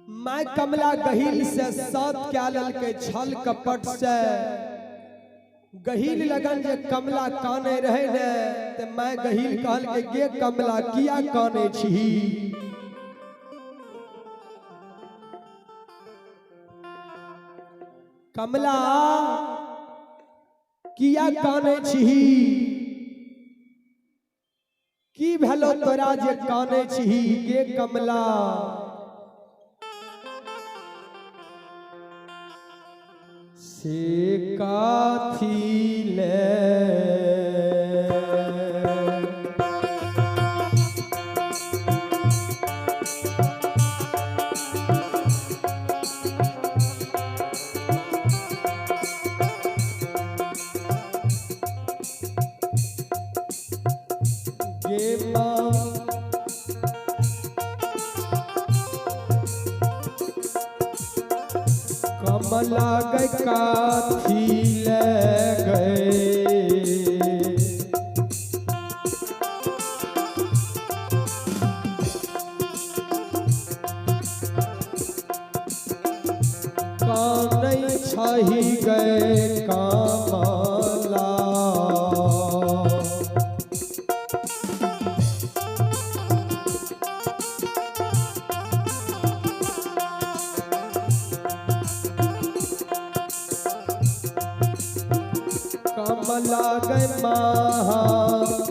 मैं कमला गहील से साथ क्या लल के छल कपट से गहील लगन जे कमला काने रहे ने ते मैं गहील कहल के गे कमला किया काने छी। कमला किया काने छी की भेलो तोरा जे काने छी गे कमला। से काथी ले गे माँ कमला गए काथी ले गए कानई छही गए कमला। कमला गए महापुरा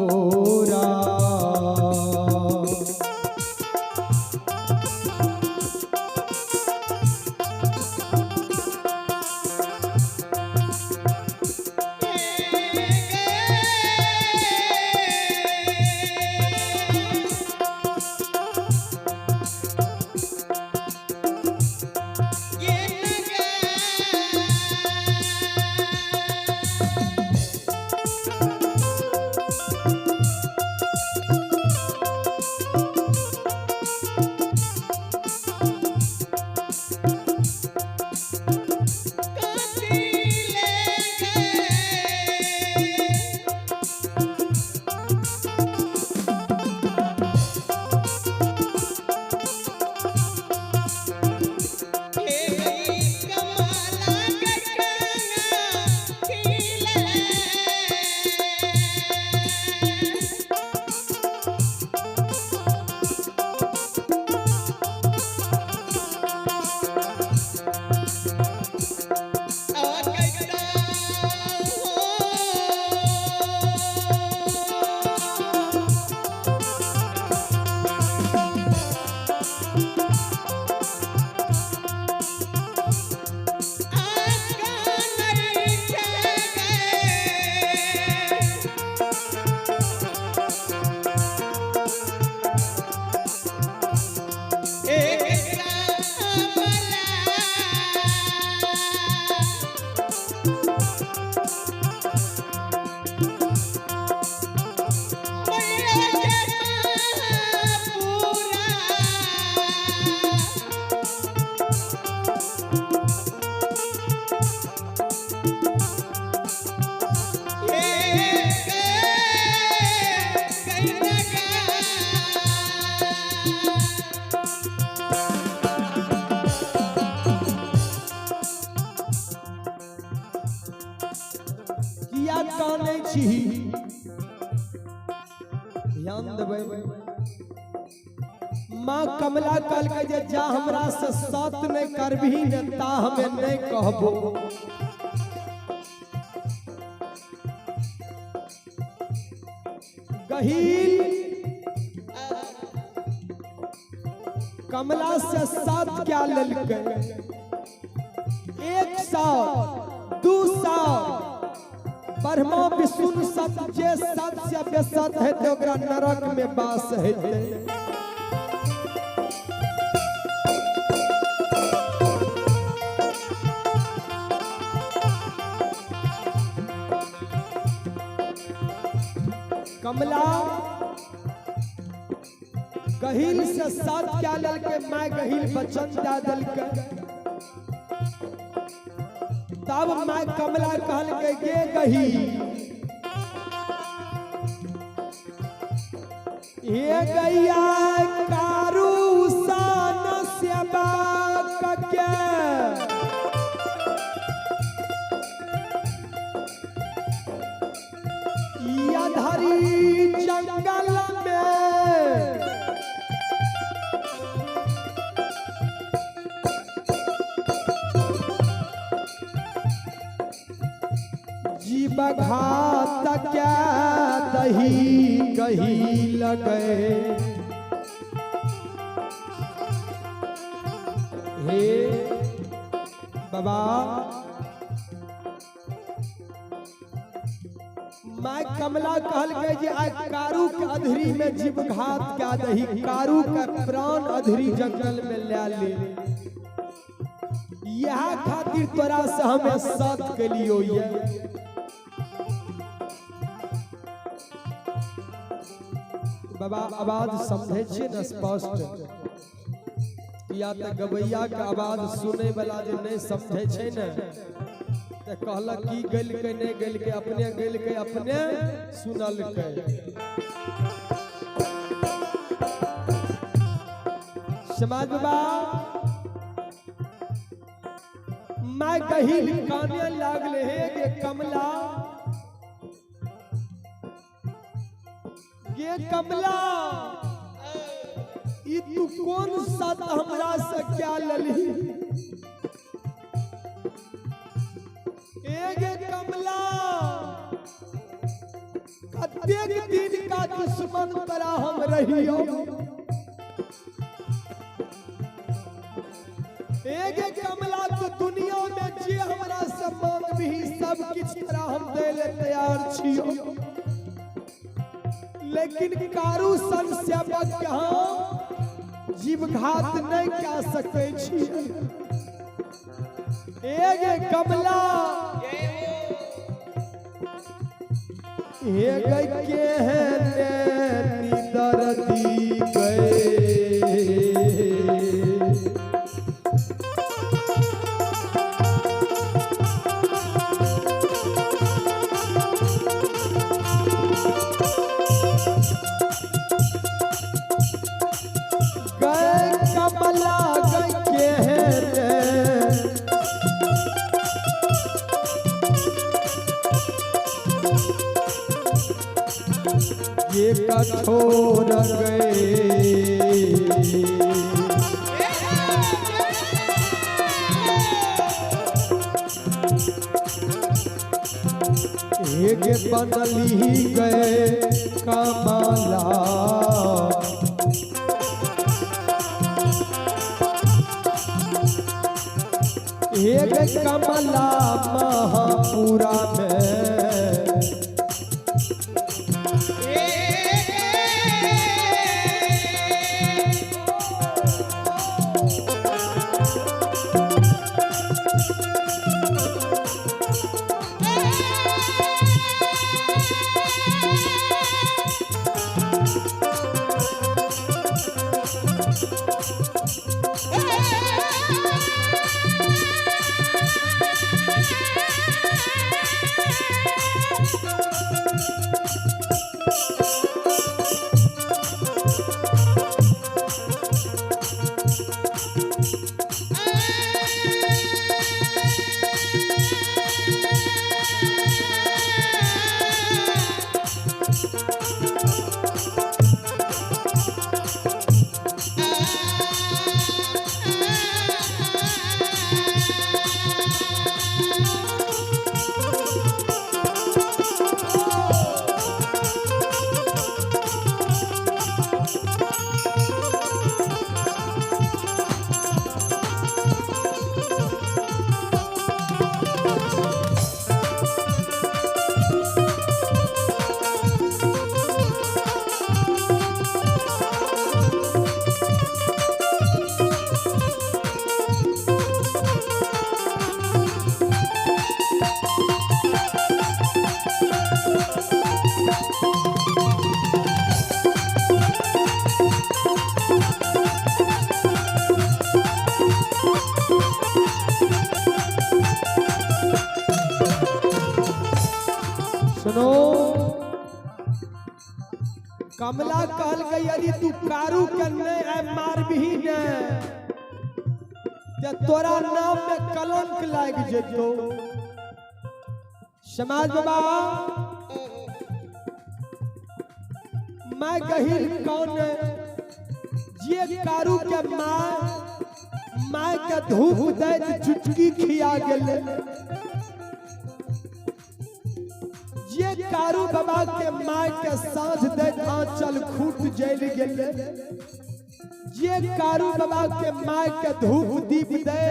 किया काने छी ध्यान देबै। माँ कमला कहल के जे जा हमरा से साथ नहीं करबही ने ता हमें नहीं कहबो। गहील कमला से साथ क्या ललके 1 साल 2 साल ब्रह्मा विष्णु सत जे सत से बेसत है तो ओकरा नरक में वास है। कमला गहील से साथ क्या ललके मैं गहील बचन दे दलके तब मैं कमला कहल के गे गहील ये गैया कारू सान से बा बघात क्या दही कही लगे। हे बाबा मैं कमला कहल गए जे आय कारू के अधरी में जीव घात क्या दही, कारू का प्राण अधरी जंगल में ले ले। यह खातिर तोरा से हमें साथ के लियो ये। बाबा आवाज समझे छे न स्पष्ट, या तो गवैया के आवाज सुने वाला जे नहीं समझे छे न तो कहलक की गल के नहीं गल के, अपने गल के अपने सुनल के। समाज बाबा मैं कही काने लागले है गे कमला, गे कमला ई तू कौन सा हमरा से क्या लली। गे कमला कतेक दिन का दुश्मन तरा हम रहियो। गे कमला तो दुनिया में जे हमरा से मांग भी सब किछ तरा हम दे ले तैयार छियो, लेकिन कारू सन सेवक के हम जीव घात नहीं कह सकै छी। गे कमला हे गई के हैं दर्दी गए। गए कमला गई के हैं ये कठोर गए। एक बनली गए कमला, एक कमला महापुरा में सुनो कमला कहल गई यदि तू कारू के नहीं मार भी ने ते तोरा नाम में कलंक लाग जेतो। समाज बाबा मैं गहिर कौन जे कारू के माय के धूप दैत चुटकी खिया गेले। कारू बाबा के माय के साँझ दे आंचल खूट जल गेले, जे कारू बाबा के माय के धूप दीप दे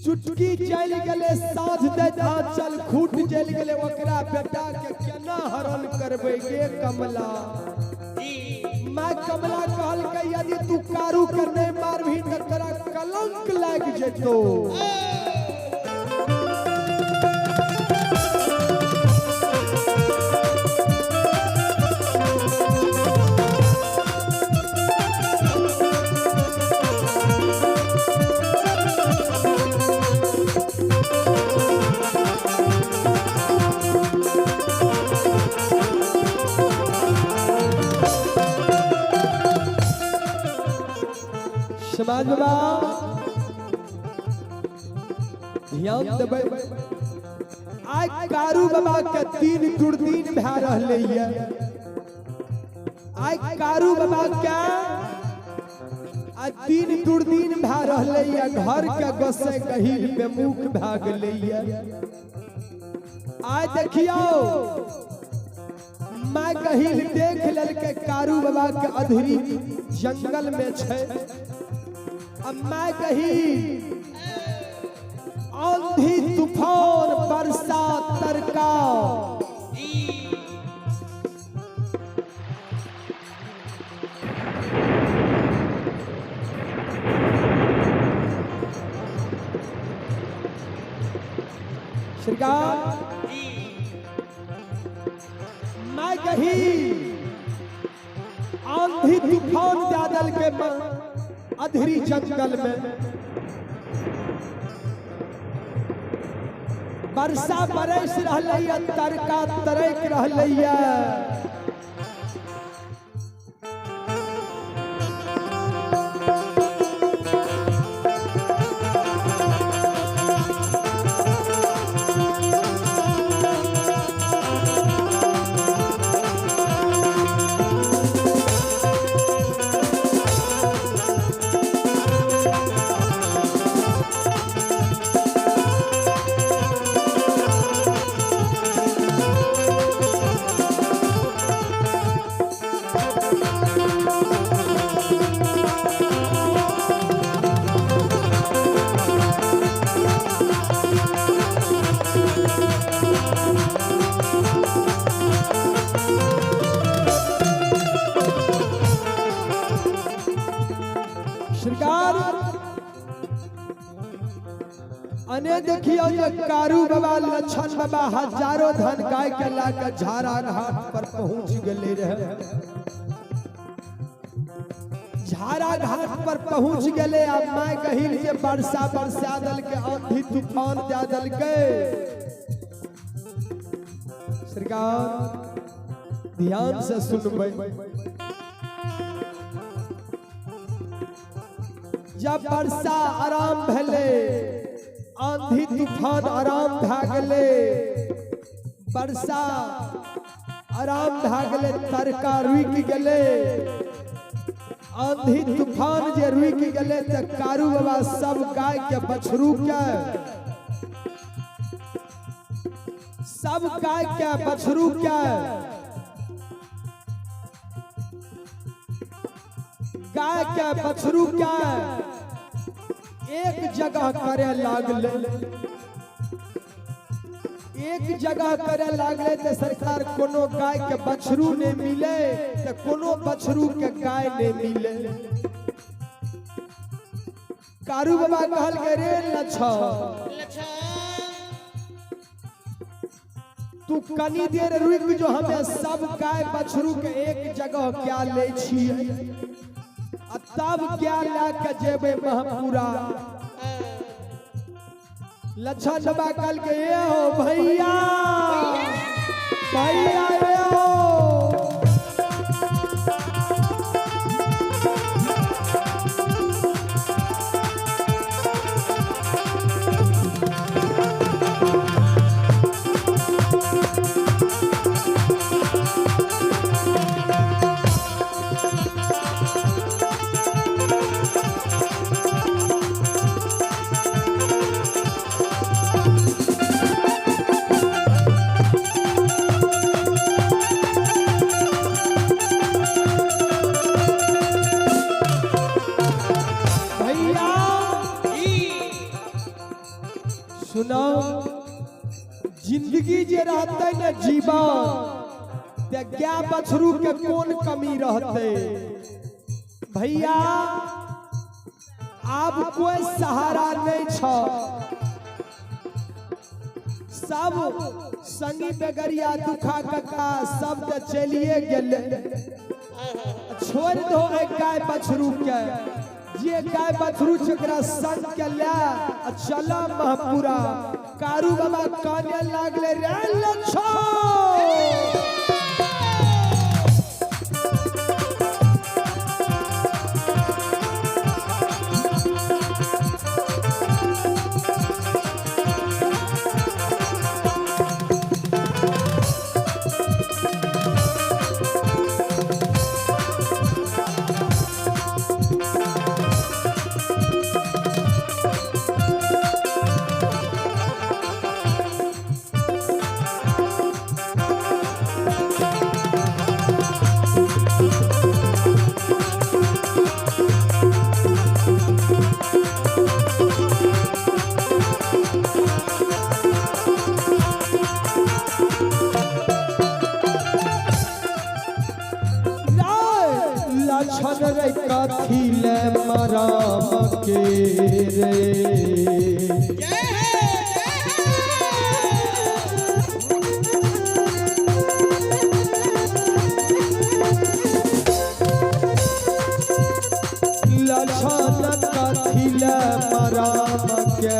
चुटकी जल गेले, साँझ दे आंचल खूट जल गेले, ओकरा बेटा के केना हरण करबे गे कमला। माँ कमला कहल के यदि तू कारू के नहीं मारभी तो तेरा कलंक लग जेतो। समाज बाबा ध्यान देबै, आइ कारू बाबा के 3 दुर्दिन भए रहले ये। आइ कारू बाबा के आज 3 दुर्दिन भए रहले ये, घर के गोसे कहिल पे मुख भए गेले ये। आइ देखियो माय कहिल देख लेलकै कारू बाबा के अधरी जंगल में छै। अब मैं कही आंधी तूफान बरसा तरका, श्रीकांत मैं कही आंधी तूफान दादल के अधरी जंगल में वर्षा बरस रहलै, तरका तरक रहलै। अने देखियो जे कारू बाबा लक्षण बाबा हजारों धन गाय के लाके झारा घाट पर पहुंच गए रहे। झारा घाट पर पहुंच गए। अब मैं कहिल जे वर्षा बरसा दल के आंधी तूफान दे दल के। सरकार ध्यान से सुनबे, जब वर्षा आराम भेले, आंधी तूफान आराम भए गेले, वर्षा आराम भए गेले, तरका रुक गेले, आंधी तूफान जे रुक गेले त कारू बाबा सब गाय के बछरू के, सब गाय के बछरू के, गाय के बछरू के एक जगह करे लागले। एक जगह करे लागले तो सरकार कोनो गाय के बछरू ने मिले तो कोनो बछरू के गाय ने मिले। कारू बाबा कहल के रे लच्छा तू कनी देर रुक जो, हमें सब गाय बछरू के एक जगह क्या ले छिए, तब क्या लाके जेबे महपुरा। लच्छन बाबा कल के ये हो भैया भैया ये हो। सुनो जिंदगी जे रहते न जीवन ते क्या बछरू के कौन कमी रहते भैया अब कोई सहारा नहीं छ सब संगी बेगरिया दुखा कका सब तो चलिए गेले छोड़ दो एक गाय बछरू के जे गाय बछरू जकरा संग के ले चला महपुरा कारू बाबा काने लागले रे लच्छो लक्षण रे कथी ले मराम के रे लक्षण कथी ले मराम के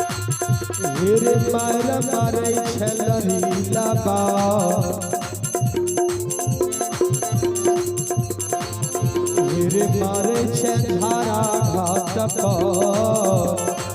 रे मार मारे छलरी लबा रे मारे छधारा घाट पर